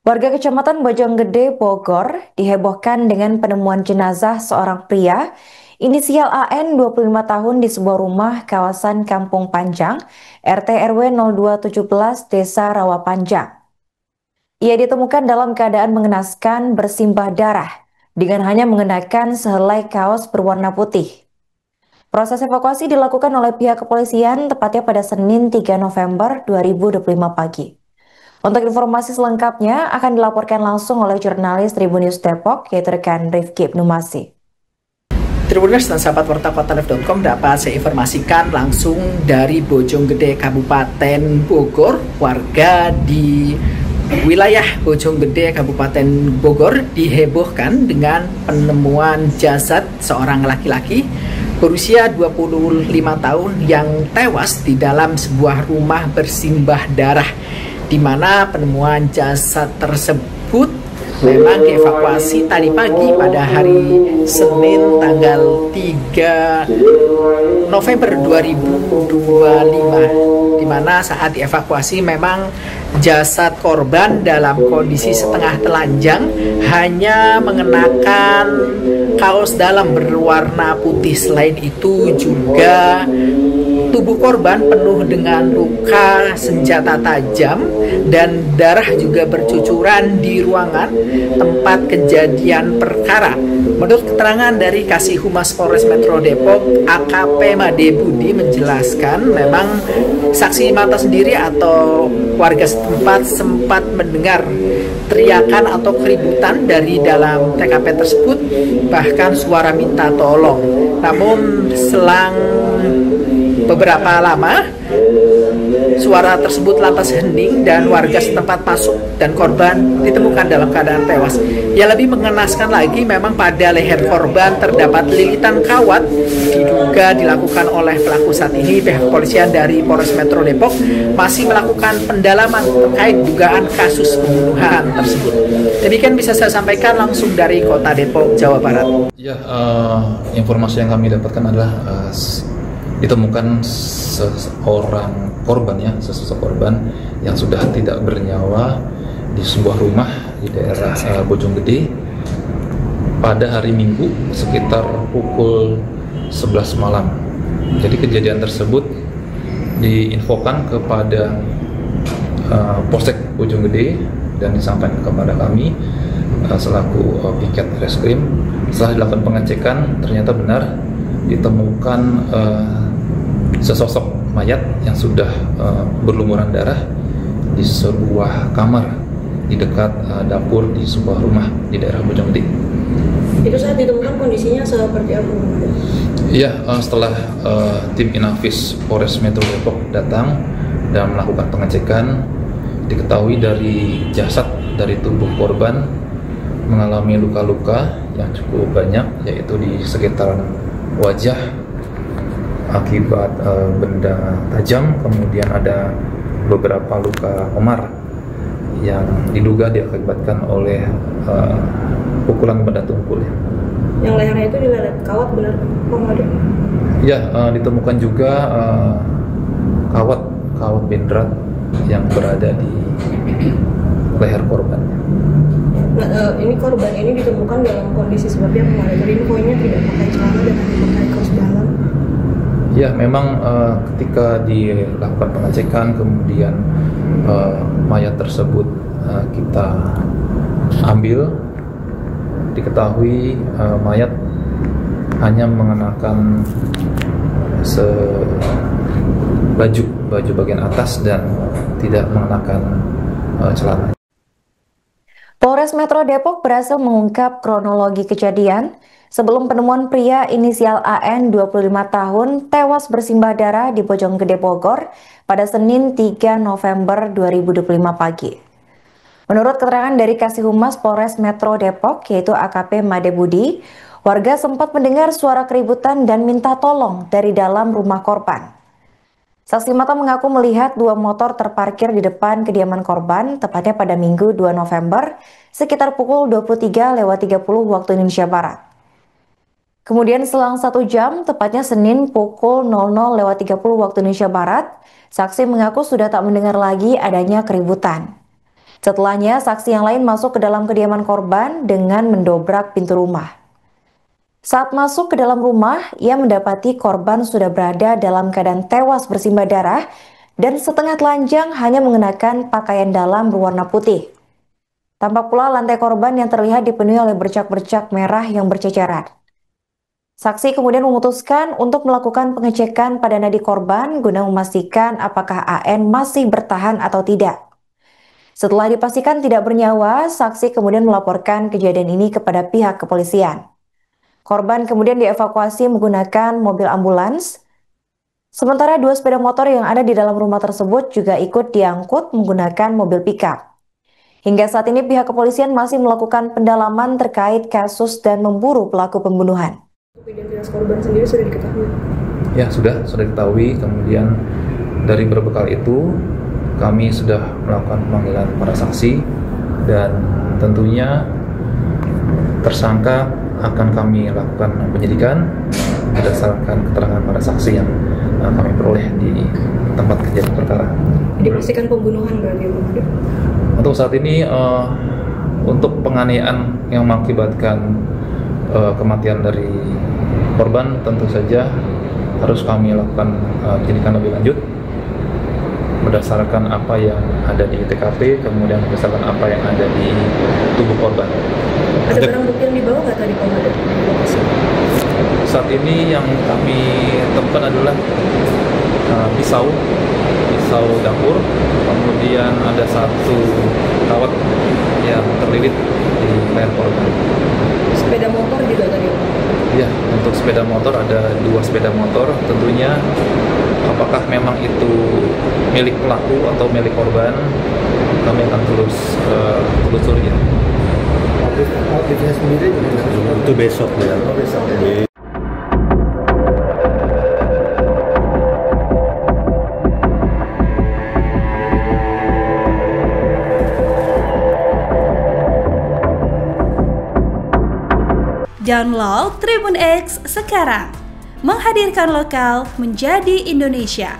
Warga Kecamatan Bojonggede, Bogor, dihebohkan dengan penemuan jenazah seorang pria inisial AN 25 tahun di sebuah rumah kawasan Kampung Panjang, RT RW 0217 Desa Rawapanjang. Ia ditemukan dalam keadaan mengenaskan bersimbah darah dengan hanya mengenakan sehelai kaos berwarna putih. Proses evakuasi dilakukan oleh pihak kepolisian tepatnya pada Senin 3 November 2025 pagi. Untuk informasi selengkapnya akan dilaporkan langsung oleh jurnalis Tribunnews Depok, yaitu rekan Rifki Ibnu Masih. Tribunnews dan sahabat warta kota.com dapat saya informasikan langsung dari Bojonggede, Kabupaten Bogor. Warga di wilayah Bojonggede, Kabupaten Bogor dihebohkan dengan penemuan jasad seorang laki-laki berusia 25 tahun yang tewas di dalam sebuah rumah bersimbah darah, di mana penemuan jasad tersebut memang dievakuasi tadi pagi pada hari Senin tanggal 3 November 2025, di mana saat dievakuasi memang jasad korban dalam kondisi setengah telanjang, hanya mengenakan kaos dalam berwarna putih. Selain itu juga tubuh korban penuh dengan luka senjata tajam dan darah juga bercucuran di ruangan tempat kejadian perkara. Menurut keterangan dari Kasih Humas Polres Metro Depok, AKP Made Budi menjelaskan memang saksi mata sendiri atau warga setempat sempat mendengar teriakan atau keributan dari dalam TKP tersebut, bahkan suara minta tolong. Namun selang beberapa lama suara tersebut lantas hening dan warga setempat masuk dan korban ditemukan dalam keadaan tewas. Yang lebih mengenaskan lagi, memang pada leher korban terdapat lilitan kawat, diduga dilakukan oleh pelaku. Saat ini pihak kepolisian dari Polres Metro Depok masih melakukan pendalaman terkait dugaan kasus pembunuhan tersebut. Demikian bisa saya sampaikan langsung dari Kota Depok, Jawa Barat. Ya, informasi yang kami dapatkan adalah ditemukan seseorang korban, sesosok korban yang sudah tidak bernyawa di sebuah rumah di daerah Bojonggede pada hari Minggu sekitar pukul 11 malam. Jadi kejadian tersebut diinfokan kepada Polsek Bojonggede dan disampaikan kepada kami selaku piket reskrim. Setelah dilakukan pengecekan, ternyata benar ditemukan sesosok mayat yang sudah berlumuran darah di sebuah kamar di dekat dapur di sebuah rumah di daerah Bojonggede. Itu saat ditemukan kondisinya seperti apa? Iya, setelah tim Inafis Polres Metro Depok datang dan melakukan pengecekan, diketahui dari jasad dari tubuh korban mengalami luka-luka yang cukup banyak, yaitu di sekitaran wajah akibat benda tajam, kemudian ada beberapa luka memar yang diduga diakibatkan oleh pukulan benda tumpul. Yang lehernya itu dilelet kawat, benar Pak? Ya, ditemukan juga kawat bendrat yang berada di leher korban. Nah, ini korban ini ditemukan dalam kondisi seperti apa? Dari infonya tidak pakai celana dan hanya pakai kaos dalam. Ya, memang ketika dilakukan pengecekan, kemudian mayat tersebut kita ambil, diketahui mayat hanya mengenakan baju bagian atas dan tidak mengenakan celana. Polres Metro Depok berhasil mengungkap kronologi kejadian sebelum penemuan pria inisial AN 25 tahun tewas bersimbah darah di Bojonggede, Bogor pada Senin 3 November 2025 pagi. Menurut keterangan dari Kasih Humas Polres Metro Depok, yaitu AKP Made Budi, warga sempat mendengar suara keributan dan minta tolong dari dalam rumah korban. Saksi mata mengaku melihat dua motor terparkir di depan kediaman korban, tepatnya pada Minggu 2 November, sekitar pukul 23.30 waktu Indonesia Barat. Kemudian selang 1 jam, tepatnya Senin pukul 00.30 waktu Indonesia Barat, saksi mengaku sudah tak mendengar lagi adanya keributan. Setelahnya, saksi yang lain masuk ke dalam kediaman korban dengan mendobrak pintu rumah. Saat masuk ke dalam rumah, ia mendapati korban sudah berada dalam keadaan tewas bersimbah darah dan setengah telanjang hanya mengenakan pakaian dalam berwarna putih. Tampak pula lantai korban yang terlihat dipenuhi oleh bercak-bercak merah yang berceceran. Saksi kemudian memutuskan untuk melakukan pengecekan pada nadi korban guna memastikan apakah AN masih bertahan atau tidak. Setelah dipastikan tidak bernyawa, saksi kemudian melaporkan kejadian ini kepada pihak kepolisian. Korban kemudian dievakuasi menggunakan mobil ambulans. Sementara 2 sepeda motor yang ada di dalam rumah tersebut juga ikut diangkut menggunakan mobil pickup. Hingga saat ini pihak kepolisian masih melakukan pendalaman terkait kasus dan memburu pelaku pembunuhan. Identitas korban sendiri sudah diketahui? Ya, sudah diketahui. Kemudian dari berbekal itu kami sudah melakukan pemanggilan para saksi dan tentunya tersangka akan kami lakukan penyidikan berdasarkan keterangan para saksi yang kami peroleh di tempat kejadian perkara. Dipastikan pembunuhan berarti? Untuk saat ini untuk penganiayaan yang mengakibatkan kematian dari korban tentu saja harus kami lakukan penyidikan lebih lanjut berdasarkan apa yang ada di TKP, kemudian berdasarkan apa yang ada di tubuh korban. Ada barang bukti yang dibawa nggak tadi Pak? Saat ini yang kami temukan adalah pisau dapur, kemudian ada 1 kawat yang terlilit di leher korban. Sepeda motor juga tadi Pak? Ya, untuk sepeda motor ada 2 sepeda motor. Tentunya apakah memang itu milik pelaku atau milik korban, kami akan terus telusuri ya. Motifnya sendiri itu besok ya. Download Tribun X sekarang, menghadirkan lokal menjadi Indonesia.